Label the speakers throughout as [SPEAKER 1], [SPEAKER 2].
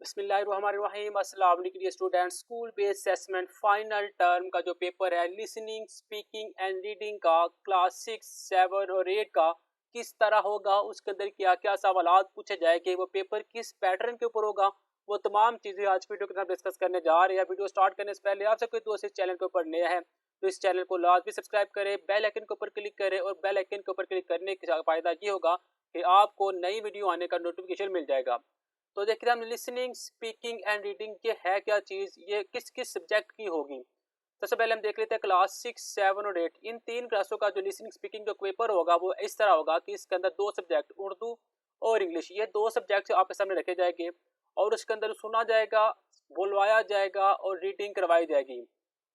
[SPEAKER 1] बिस्मिल्लाहिर्रहमानिर्रहीम। अस्सलाम वालेकुम dear students. School based assessment final term का जो पेपर है लिसनिंग स्पीकिंग एंड रीडिंग का क्लास 6, 7 और 8 का किस तरह होगा, उसके अंदर क्या क्या सवालात पूछे जाएंगे, वो पेपर किस पैटर्न के ऊपर होगा, वो तमाम चीज़ें आज वीडियो के अंदर डिस्कस करने जा रहे हैं। वीडियो स्टार्ट करने से पहले आपसे कोई दोस्त इस चैनल के ऊपर नया है तो इस चैनल को लाजमी सब्सक्राइब करें, बेल आइकन के ऊपर क्लिक करें और बेल आइकन के ऊपर क्लिक करने का फ़ायदा ये होगा कि आपको नई वीडियो आने का नोटिफिकेशन मिल जाएगा। तो देखिए हम लिसनिंग स्पीकिंग एंड रीडिंग ये है क्या चीज़, ये किस किस सब्जेक्ट की होगी। सबसे पहले हम देख लेते हैं क्लास 6, 7 और 8 इन तीन क्लासों का जो लिसनिंग स्पीकिंग जो पेपर होगा वो इस तरह होगा कि इसके अंदर दो सब्जेक्ट उर्दू और इंग्लिश, ये दो सब्जेक्ट आपके सामने रखे जाएंगे और उसके अंदर सुना जाएगा, बुलवाया जाएगा और रीडिंग करवाई जाएगी।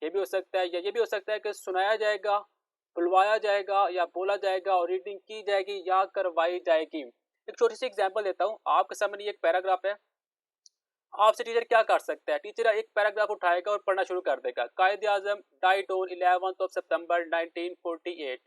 [SPEAKER 1] ये भी हो सकता है या ये भी हो सकता है कि सुनाया जाएगा, बुलवाया जाएगा या बोला जाएगा और रीडिंग की जाएगी या करवाई जाएगी। एक छोटी सी एग्जांपल देता हूँ आपके सामने। ये एक पैराग्राफ है, आपसे टीचर क्या कर सकता है, टीचर एक पैराग्राफ उठाएगा और पढ़ना शुरू कर देगा। Quaid Azam died on 11th of September 1948.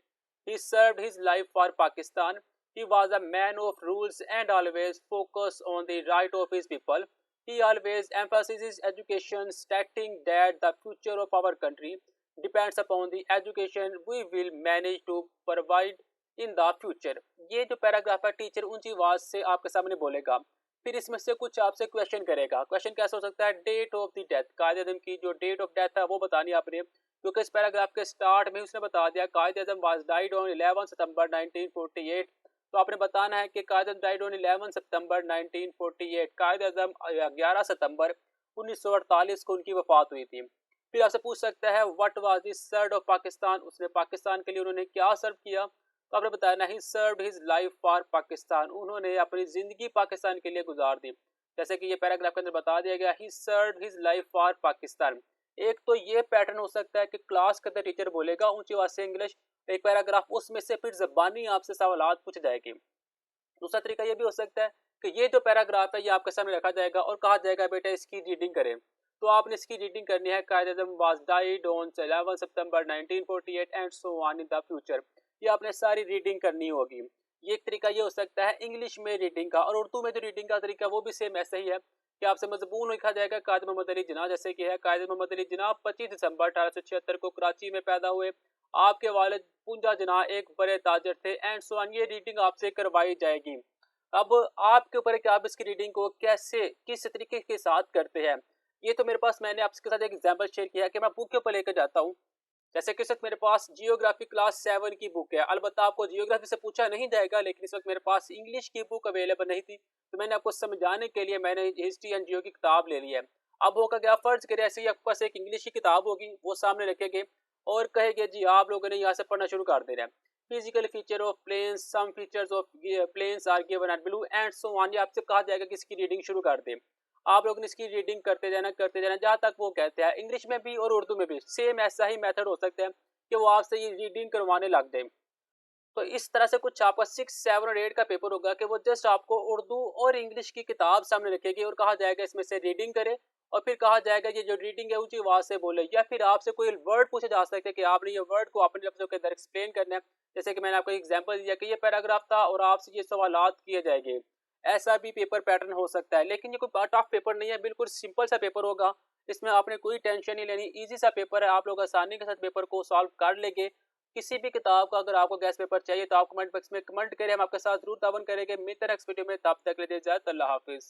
[SPEAKER 1] He served his life for Pakistan. He was a man of rules and always focused on the right of his people. He always emphasizes education, stating that the future of our country depends upon the education we will manage to provide in the future. ये जो paragraph है teacher ऊंची आवाज से आपके सामने बोलेगा, फिर इसमें से कुछ आपसे क्वेश्चन करेगा। क्वेश्चन कैसे हो सकता है, डेट ऑफ द डेथ, कायद आजम की जो डेट ऑफ डेथ है वो बतानी है आपने, क्योंकि इस पैराग्राफ के स्टार्ट में उसने बता दिया कायद आजम वाज डाइड ऑन 11 सितंबर 1948। तो आपने बताना है कि कायद Azam died on 11 September 1948, Quaid Azam 11 September 1948 को उनकी वफात हुई थी। फिर आपसे पूछ सकता है what was the serve of Pakistan, उसने पाकिस्तान के लिए उन्होंने क्या सर्व किया। तो आपने बताया ही served his life for Pakistan, उन्होंने अपनी जिंदगी पाकिस्तान के लिए गुजार दी। जैसे कि ये पैराग्राफ के अंदर बता दिया गया ही served his life for Pakistan. एक तो ये पैटर्न हो सकता है कि क्लास के अंदर टीचर बोलेगा ऊंची आवाज से इंग्लिश एक पैराग्राफ, उसमें से फिर जबानी आपसे सवालात पूछ जाएगी। दूसरा तरीका ये भी हो सकता है कि ये जो पैराग्राफ है ये आपके सामने रखा जाएगा और कहा जाएगा बेटा इसकी रीडिंग करें। तो आपने इसकी रीडिंग करनी है, Quaid Azam was died on 11 September 1948 and so on in the future. ये आपने सारी रीडिंग करनी होगी। ये एक तरीका ये हो सकता है इंग्लिश में रीडिंग का, और उर्दू में जो रीडिंग का तरीका वो भी सेम ऐसा ही है कि आपसे मजबून लिखा जाएगा कायद मोहम्मद अली जिन्ना, जैसे कि है कायद मोहम्मद अली जिन्ना 25 दिसंबर 1876 को कराची में पैदा हुए। आपके वालिद पूंजा जिन्ना एक बड़े ताजर थे एंड सो ऑन। ये रीडिंग आपसे करवाई जाएगी। अब आपके ऊपर है कि आप इसकी रीडिंग को कैसे किस तरीके के साथ करते हैं। ये तो मेरे पास मैंने आपके साथ एक एग्जांपल शेयर किया कि मैं बुक के ऊपर लेकर जाता हूँ। जैसे कि इस वक्त मेरे पास जियोग्राफी क्लास 7 की बुक है, अलबत्ता आपको जियोग्राफी से पूछा नहीं जाएगा, लेकिन इस वक्त मेरे पास इंग्लिश की बुक अवेलेबल नहीं थी तो मैंने आपको समझाने के लिए मैंने हिस्ट्री एंड जियो की किताब ले ली है। अब होगा क्या, फर्ज करें ऐसे ही आपके पास एक इंग्लिश की किताब होगी, वो सामने रखेंगे और कहेंगे जी आप लोगों ने यहाँ से पढ़ना शुरू कर देना है। Physical feature of plains, some features of plains are given at blue and so on. ये आपसे कहा जाएगा कि इसकी रीडिंग शुरू कर दें। आप लोग ने इसकी रीडिंग करते जाना जहाँ तक वो कहते हैं। इंग्लिश में भी और उर्दू में भी सेम ऐसा ही मेथड हो सकता है कि वो आपसे ये रीडिंग करवाने लग जाए। तो इस तरह से कुछ आपका 6, 7 और 8 का पेपर होगा कि वो जस्ट आपको उर्दू और इंग्लिश की किताब सामने रखेगी और कहा जाएगा इसमें से रीडिंग करे, और फिर कहा जाएगा ये जो रीडिंग है ऊंची आवाज से बोले, या फिर आपसे कोई वर्ड पूछे जा सकते हैं कि आपने ये वर्ड को अपने लफ्जों के अंदर एक्सप्लेन करना है। जैसे कि मैंने आपको एग्जांपल दिया कि ये पैराग्राफ था और आपसे ये सवालात किए जाएंगे। ऐसा भी पेपर पैटर्न हो सकता है, लेकिन ये कोई पार्ट ऑफ पेपर नहीं है, बिल्कुल सिंपल सा पेपर होगा। इसमें आपने कोई टेंशन नहीं लेनी, ईजी सा पेपर है, आप लोग आसानी के साथ पेपर को सॉल्व कर लेंगे। किसी भी किताब का अगर आपको गैस पेपर चाहिए तो आप कमेंट बॉक्स में कमेंट करें, हम आपके साथ जरूर तावन करेंगे। मिलते हैं नेक्स्ट वीडियो में, तब तक के लिए इजाजत, अल्लाह हाफिज।